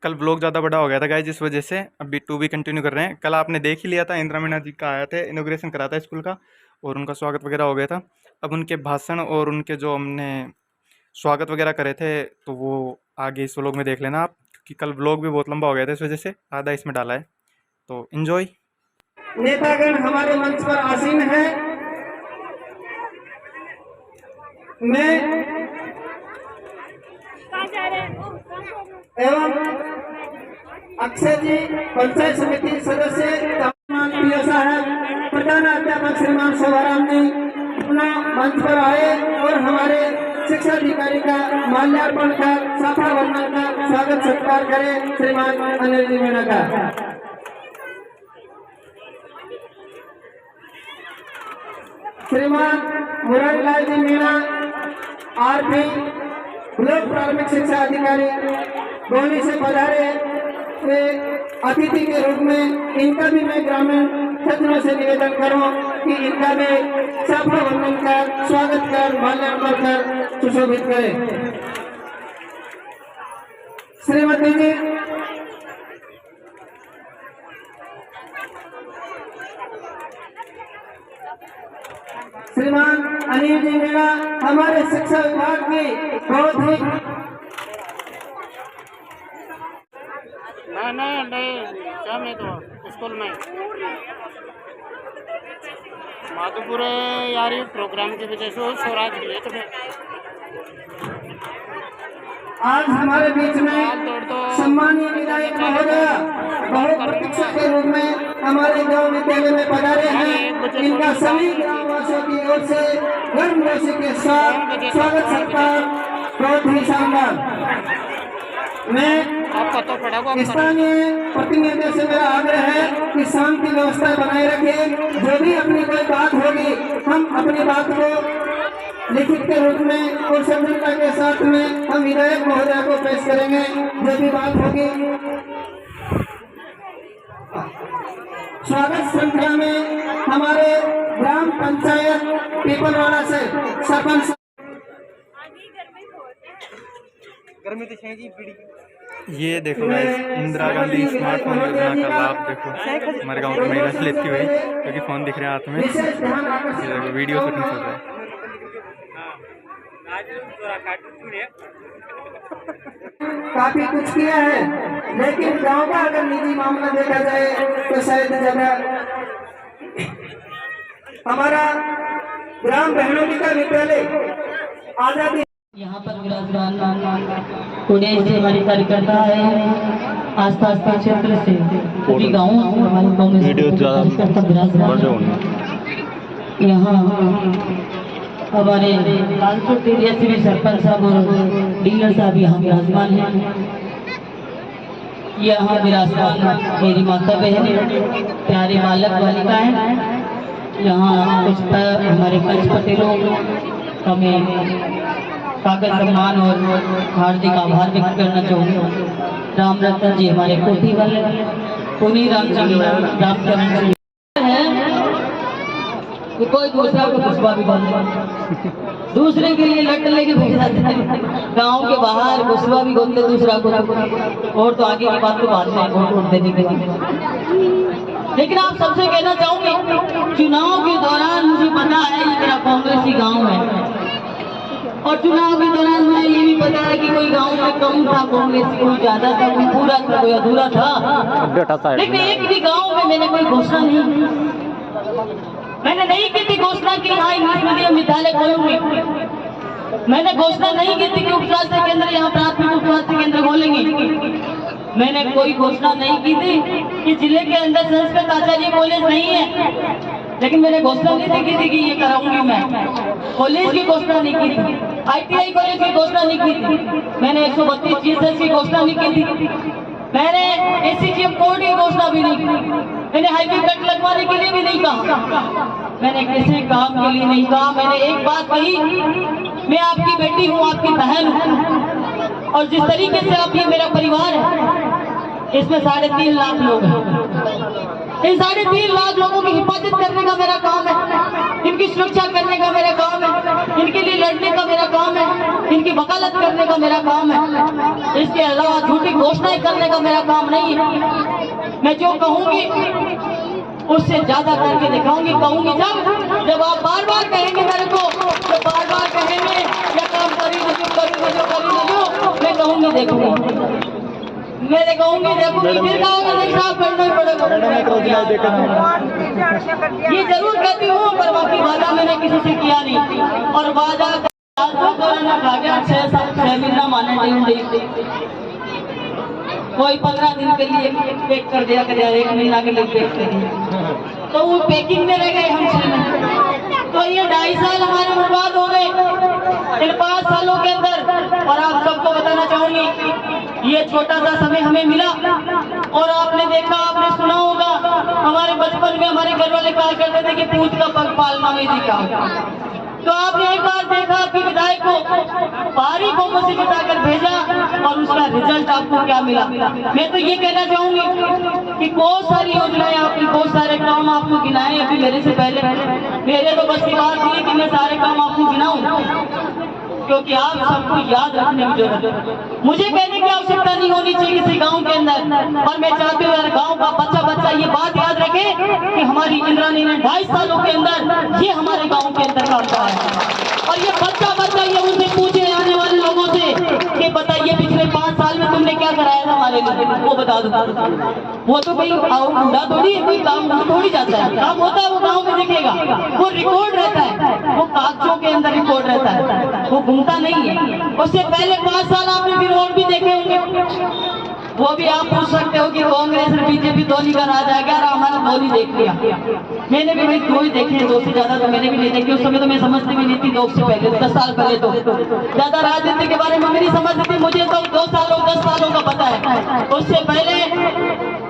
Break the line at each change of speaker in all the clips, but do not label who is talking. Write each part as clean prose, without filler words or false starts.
कल ब्लॉग ज़्यादा बड़ा हो गया था गाइस, जिस वजह से अभी 2 भी कंटिन्यू कर रहे हैं। कल आपने देख ही लिया था, इंदिरा मीना जी का आया थे, इनॉग्रेशन करा था स्कूल का और उनका स्वागत वगैरह हो गया था। अब उनके भाषण और उनके जो हमने स्वागत वगैरह करे थे तो वो आगे इस व्लॉग में देख लेना आप, क्योंकि कल व्लॉग भी बहुत लंबा हो गया था, इस वजह से आधा इसमें डाला है। तो इन्जॉय।
नेतागण हमारे मंच पर आसीन है। मैं एवं अक्षय जी पंचायत समिति सदस्य साहब, प्रधान अध्यापक श्रीमान शोभाराम जी अपना मंच पर आए और हमारे शिक्षा अधिकारी का माल्यार्पण कर सफा वंदन का स्वागत सत्कार करें श्रीमान अनिल जी मीणा का। श्रीमान मुरारीलाल जी मीणा आरपी ब्लॉक प्राथमिक शिक्षा अधिकारी गोली से पधारे वे अतिथि के रूप में इनका भी मैं ग्रामीण छात्रों से निवेदन करूं कि इनका भी सफा वंदन कर स्वागत कर माल्यार्पण कर सुशोभित करें। श्रीमती जी श्रीमान अनिल जी मीणा हमारे शिक्षा विभाग की बहुत ही
नहीं तो स्कूल में माधोपुर यार प्रोग्राम की वजह से स्वराज लिए तो
आज हमारे बीच में सम्मानीय विधायक महोदय बहुत प्रतीक्षा के रूप में हमारे गांव विद्यालय में पधारे हैं। इनका सभी ग्रामवासियों की ओर से गर्मजोशी के साथ स्वागत सत्कार बहुत ही शानदार। मैं स्थानीय प्रतिनिधियों से मेरा आग्रह है कि शांति व्यवस्था बनाए रखें। जो भी अपनी कोई बात होगी हम अपनी बात को लिखित के रूप में और संगठन के साथ में हम विधायक महोदय को पेश करेंगे। जो भी बात होगी स्वागत श्रृंखला में हमारे ग्राम पंचायत पीपलवाड़ा से सरपंच
ये देखो गाइस, इंदिरा गांधी स्मार्टफोन योजना का लाभ देखो हमारे गांव की महिला से लेती हुई, क्योंकि फोन दिख रहा है हाथ में। ये देखो वीडियो शूटिंग चल रहा है।
काफी कुछ किया है, लेकिन गांव का अगर निजी मामला देखा जाए तो शायद जगह हमारा ग्राम बहनों विद्यालय आजादी
यहाँ पर विराजमान पुणे से हमारे कार्यकर्ता है, आसपास के क्षेत्र से सभी गाँव हमारे कांग्रेस यहाँ हमारे 583 सरपंच साहब और डीलर साहब यहाँ विराजमान हैं। यहाँ विराजमान मेरी माता बहन प्यारे बालक बालिकाएं, यहाँ कुछ हमारे पंच पटेलों का मैं कागज सम्मान और हार्दिक आभार व्यक्त करना चाहूँगा। राम रतन जी हमारे कोठी वाले, पुनी रामचरण जी है कि कोई दूसरा को घुसवा भी बंद दूसरे के लिए लट लेके भेज जाते हैं। गाँव के बाहर घुसवा भी बोलते दूसरा को, और तो आगे की बात तो बाद में वोट देने के लिए। लेकिन आप सबसे कहना चाहूंगी, चुनाव के दौरान मुझे पता है ये मेरा कांग्रेसी गाँव है, और चुनाव के दौरान मुझे ये भी पता है कि कोई गांव में कम था कांग्रेस, कोई ज्यादा था, कोई पूरा था, कोई अधूरा था। लेकिन एक भी गांव में मैंने कोई घोषणा मैंने नहीं की थी घोषणा की यहाँ इंग्लिश मीडियम विद्यालय खोलूंगी। मैंने घोषणा नहीं की थी कि उप स्वास्थ्य केंद्र यहाँ प्राथमिक उप स्वास्थ्य केंद्र खोलेंगे। मैंने कोई घोषणा नहीं की थी कि जिले के अंदर संस्कृत आचार्य कॉलेज नहीं है, लेकिन मैंने घोषणा नहीं की थी कि ये कराऊंगी मैं। कॉलेज की घोषणा नहीं की थी, ITI कॉलेज की घोषणा नहीं की थी, मैंने 132 GSS की घोषणा नहीं की थी, मैंने SCGM कोड की घोषणा भी नहीं की, मैंने हाईवे कट लगवाने के लिए भी नहीं कहा, मैंने किसी काम के लिए नहीं कहा। मैंने एक बात कही, मैं आपकी बेटी हूँ, आपकी बहन हूँ, और जिस तरीके से आप ये मेरा परिवार है, इसमें 3.5 लाख लोग हैं। इन 3.5 लाख लोगों की हिफाजत करने का मेरा काम है, इनकी सुरक्षा करने का मेरा काम है, इनके लिए लड़ने का मेरा काम है, इनकी वकालत करने का मेरा काम है। इसके अलावा झूठी घोषणाएं करने का मेरा काम नहीं है। मैं जो कहूंगी उससे ज्यादा करके दिखाऊंगी। कहूंगी जब आप बार बार कहेंगे मेरे को, जब बार बार कहेंगे या काम करी न जो मैं कहूंगी देखूंगी, मेरे कहूंगी देखूंगी, फिर कहोगे नहीं साहब करना ही पड़ेगा। ये जरूर कहती हूँ, पर बाकी वादा मैंने किसी से किया नहीं। और वादा तो कोरोना खा गया 6 महीना माने नहीं, कोई 15 दिन के लिए पैक कर दिया, 1 महीना के लिए पैक कर दिया, तो वो पैकिंग में रह गए हम 6 महीने। तो ये 2.5 साल हमारे बर्बाद हो गए इन 5 सालों के अंदर। और आप सबको बताना चाहूंगी, ये छोटा सा समय हमें मिला, और आपने देखा, आपने सुना होगा, हमारे बचपन में हमारे घर वाले कहा करते थे कि पूत का पग पालना में दिखा। तो आपने एक बार देखा कि विधायक को भारी बहुमत से जिताकर भेजा, और उसका रिजल्ट आपको क्या मिला। मैं तो ये कहना चाहूंगी कि बहुत सारी योजनाएं आपकी, बहुत सारे काम आपको गिनाए अभी मेरे से पहले। मेरे तो बस की बात ये कि मैं सारे काम आपको गिनाऊं, क्योंकि आप सबको याद रखने की जरूरत है। मुझे कहने की आवश्यकता नहीं होनी चाहिए किसी गांव के अंदर, और मैं चाहती हूँ गांव का बच्चा ये बात याद रखे कि हमारी इंद्राणी ने 2.5 सालों के अंदर ये हमारे गांव के अंदर काम करा है। और ये बच्चा ये उनसे पूछे आने वाले लोगों से कि बताइए पिछले 5 साल में तुमने क्या कराया था हमारे लिए, वो बता दो। वो तो कोई उड़ा थोड़ी, कोई काम थोड़ी जाता है, काम होता है वो गाँव में दिखेगा, वो रिकॉर्ड रहता है, वो कागजों के अंदर रिकॉर्ड रहता है, वो घूमता नहीं है। उससे पहले 5 साल आपने भी रोड भी देखे होंगे, वो भी आप पूछ सकते हो कि कांग्रेस और बीजेपी दोनों का राज आ गया, और हमारा दोनों देख लिया। मैंने भी भाई 2 ही देखे हैं, 2 से ज्यादा तो मैंने भी नहीं देखे। उस समय तो मैं समझती भी नहीं थी, 2 से पहले 10 साल पहले तो ज्यादा राजनीति के बारे में मेरी समझ थी। मुझे तो 2 सालों 10 सालों का पता है, उससे पहले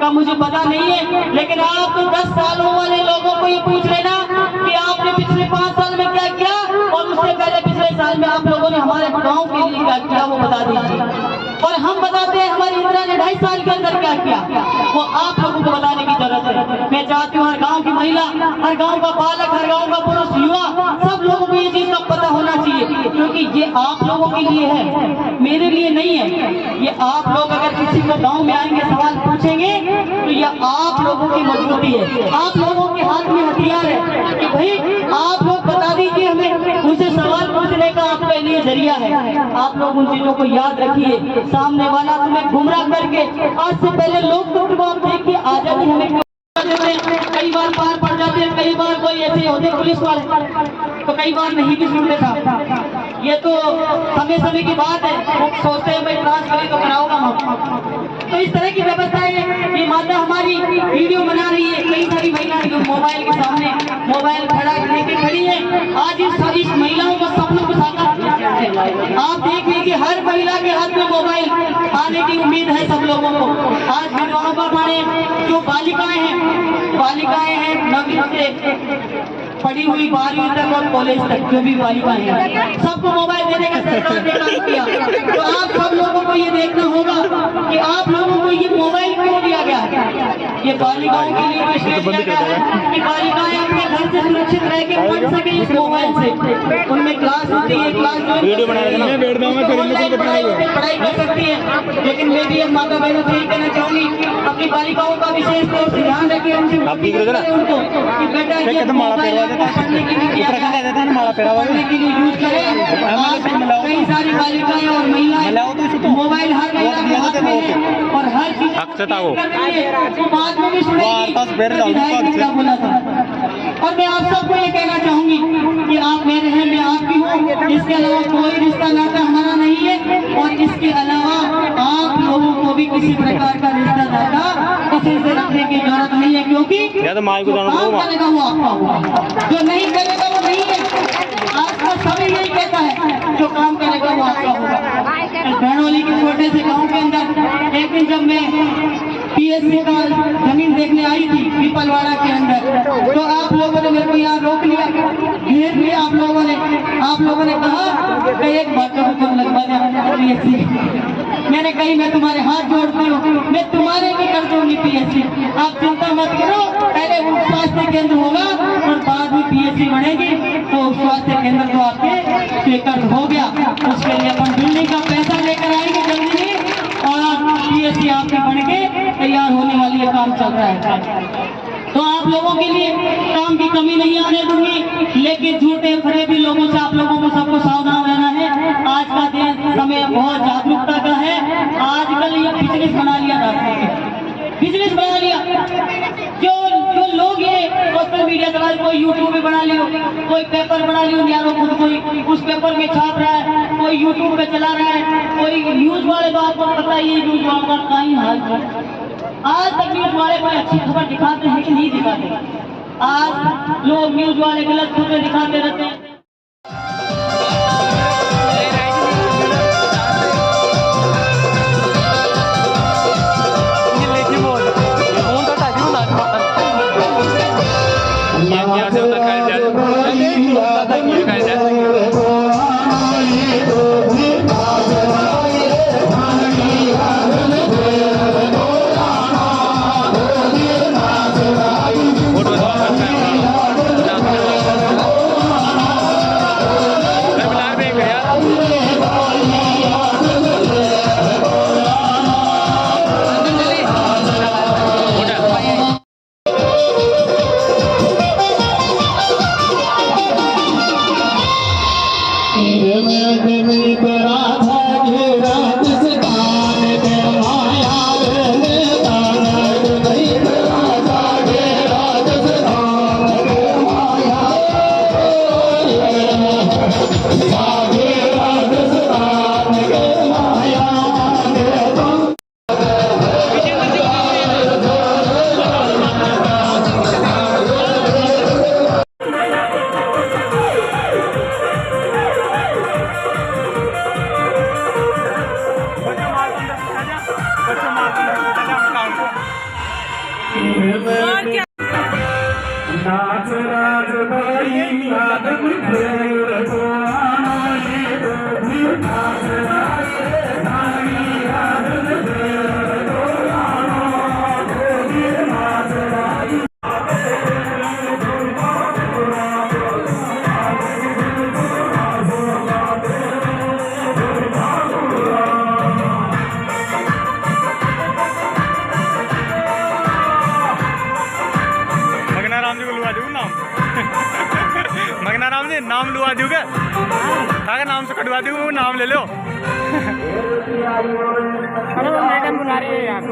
का मुझे पता नहीं है। लेकिन आप तो 10 सालों वाले लोगों को ये पूछ लेना कि आपने पिछले 5 साल में क्या किया, और उससे पहले पिछले साल में आप लोगों ने हमारे गाँव के लिए क्या किया, वो बता दीजिए। और हम बताते हैं हमारी इंदिरा ने 2.5 साल के अंदर क्या किया, वो आप लोगों को बताने की जरूरत है। मैं चाहती हूँ हर गांव की महिला, हर गांव का बालक, हर गांव का पुरुष, युवा, सब लोगों को ये चीज का पता होना चाहिए, क्योंकि ये आप लोगों के लिए है, मेरे लिए नहीं है। ये आप लोग अगर किसी को गाँव में आएंगे, सवाल पूछेंगे, तो ये आप लोगों की मजबूती है, आप लोगों के हाथ में हथियार है कि भाई आप लोग बता दीजिए हमें, उनसे सवाल पूछने का आपके लिए जरिया है। आप लोग उन चीजों को याद रखिए। सामने वाला तुम्हें गुमराह करके, आज से पहले लोग तो आप देखिए आजादी हमें कई बार पार पड़ जाते हैं, कई बार कोई ऐसे होते पुलिस वाले तो कई बार नहीं भी सुनते था। ये तो समय की बात है, वो सोचते हैं भाई ट्रांसफर तो कराऊंगा हम। तो इस तरह की व्यवस्था है। ये माता हमारी वीडियो बना रही है, कई सारी महिलाएं जो मोबाइल के सामने मोबाइल खड़ा लेके खड़ी है। आज इस महिलाओं का सपनों को साकार आप देख लीजिए, हर महिला के हाथ में मोबाइल आने की उम्मीद है सब लोगों को। आज विधवाओं का माने जो बालिकाएं हैं 9वीं से पढ़ी हुई 12वीं तक और कॉलेज तक जो भी बालिकाएं हैं, सबको मोबाइल देने का सरकार ने काम किया। तो आप सब लोगों को ये देखना होगा कि आप लोगों को ये मोबाइल क्यों दिया गया है। ये बालिकाओं के लिए इसलिए दिया गया है कि बालिकाएं अपने घर से सुरक्षित रह के पढ़ सके इस मोबाइल से। उनमें क्लास होती है, क्लास पढ़ाई कर सकती है। लेकिन मैं भी माता बहनों से यही कहना चाहूंगी, अपनी बालिकाओं का विशेष तौर से ध्यान रखें, उनसे उनको कि बेटा ये मोबाइल पढ़ने के लिए यूज करें। कई सारी बालिकाएं और महिलाएं मोबाइल हर महिला के हाथ में है, और हर चीज वो बाद में भी सुनेगी क्या बोला था। और मैं आप सबको ये कहना चाहूंगी कि आप मेरे हैं, मैं आपकी हूँ। इसके अलावा कोई रिश्ता नाता हमारा नहीं है, और इसके अलावा आप लोगों को भी किसी प्रकार का रिश्ता नाता किसी से रखने की जरूरत नहीं है, क्योंकि काम करेगा वो आपका होगा, जो नहीं करेगा वो नहीं है। आज का समय यही कहता है, जो काम करेगा वो आपका होगा। बहनोली के छोटे से गाँव के अंदर एक दिन जब मैं PSC का जमीन देखने आई थी पीपलवाड़ा के अंदर, तो आप लोगों ने मेरे को यहाँ रोक लिया, घेर लिया। आप लोगों ने कहा कि एक बात का हुक्म लगवा दें PSC। मैंने कही मैं तुम्हारे हाथ जोड़ती हूँ, मैं तुम्हारे भी कर दूंगी पीएचडी। आप चिंता मत करो, पहले वो स्वास्थ्य केंद्र होगा और बाद में पीएचडी बनेगी। तो स्वास्थ्य केंद्र तो आपके स्वीकृत हो गया, उसके लिए अपन बिल्डिंग का पैसा लेकर आएंगे जल्दी ही, और पीएचडी आपके बन के तैयार होने वाली है, काम चल रहा है। तो आप लोगों के लिए काम की कमी नहीं आने दूंगी, लेकिन झूठे फरेबी लोगों से आप लोगों को सबको सावधान रहना है। आज का दिन समय बहुत जागरूकता का है। आजकल ये बिजनेस बना लिया डॉक्टर ने, बिजनेस बना लिया। जो जो लोग ये सोशल मीडिया चला, कोई यूट्यूब में बना लियो, कोई पेपर बना लियो, यारो खुद कोई उस पेपर में छाप रहा है, कोई यूट्यूब पे चला रहा है, कोई न्यूज वाले तो आपको पता ही है न्यूज वालों का कहीं हाल है। आज तक न्यूज वाले कोई अच्छी खबर दिखाते हैं कि नहीं दिखाते? आज लोग न्यूज वाले गलत खबरें दिखाते रहते हैं।
नाम ने नाम लुआ दूंगा, ताकि नाम से कटवा दूंगा, वो नाम ले लो।
अरे वो मैडम बुला रही है यार।